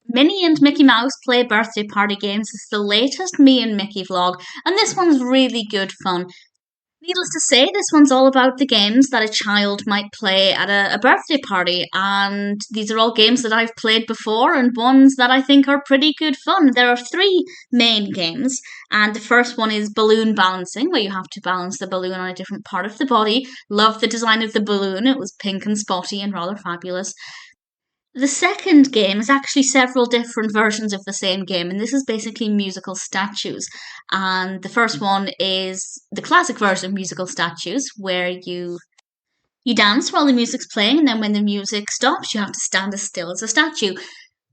Minnie and Mickey Mouse play birthday party games. It's the latest Me and Mickey vlog, and this one's really good fun. Needless to say, this one's all about the games that a child might play at a birthday party, and these are all games that I've played before and ones that I think are pretty good fun. There are three main games, and the first one is balloon balancing, where you have to balance the balloon on a different part of the body. Love the design of the balloon, it was pink and spotty and rather fabulous. The second game is actually several different versions of the same game, and this is basically musical statues. And the first one is the classic version of musical statues, where you dance while the music's playing, and then when the music stops, you have to stand as still as a statue.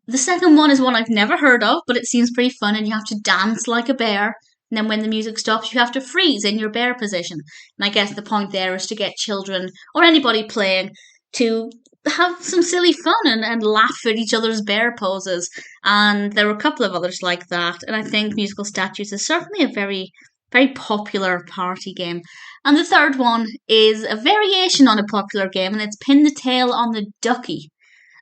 The second one is one I've never heard of, but it seems pretty fun, and you have to dance like a bear. And then when the music stops, you have to freeze in your bear position. And I guess the point there is to get children or anybody playing to have some silly fun and laugh at each other's bear poses. And there were a couple of others like that. And I think musical statues is certainly a very popular party game. And the third one is a variation on a popular game, and it's pin the tail on the ducky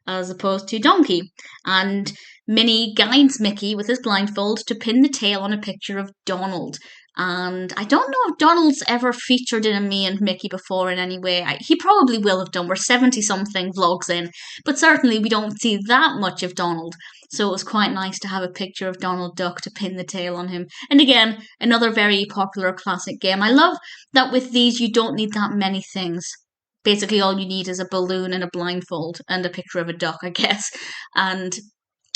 as opposed to donkey. And Minnie guides Mickey with his blindfold to pin the tail on a picture of Donald. And I don't know if Donald's ever featured in a Me and Mickey before in any way. He probably will have done. We're 70 something vlogs in, but certainly we don't see that much of Donald. So it was quite nice to have a picture of Donald Duck to pin the tail on him. And again, another very popular classic game. I love that with these you don't need that many things. Basically, all you need is a balloon and a blindfold and a picture of a duck, I guess. And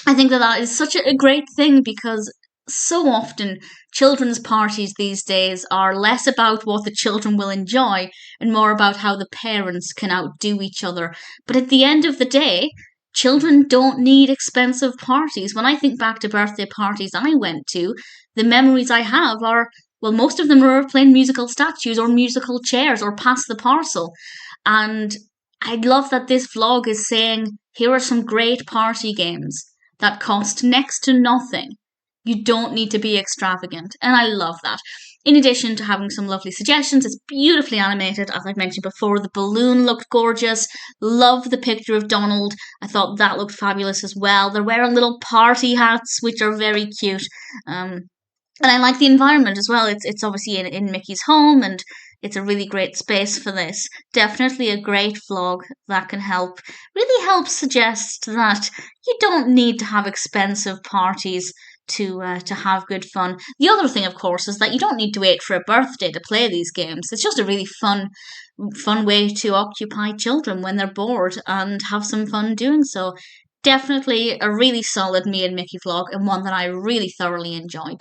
I think that is such a great thing because so often children's parties these days are less about what the children will enjoy and more about how the parents can outdo each other. But at the end of the day, children don't need expensive parties. When I think back to birthday parties I went to, the memories I have are, well, most of them are playing musical statues or musical chairs or pass the parcel. And I love that this vlog is saying here are some great party games that cost next to nothing. You don't need to be extravagant, and I love that. In addition to having some lovely suggestions, it's beautifully animated. As I've mentioned before, the balloon looked gorgeous. Love the picture of Donald. I thought that looked fabulous as well. They're wearing little party hats, which are very cute. And I like the environment as well. It's obviously in Mickey's home, and it's a really great space for this. Definitely a great vlog that can really help suggest that you don't need to have expensive parties to have good fun. The other thing, of course, is that you don't need to wait for a birthday to play these games. It's just a really fun way to occupy children when they're bored and have some fun doing so. Definitely a really solid Me and Mickey vlog and one that I really thoroughly enjoyed.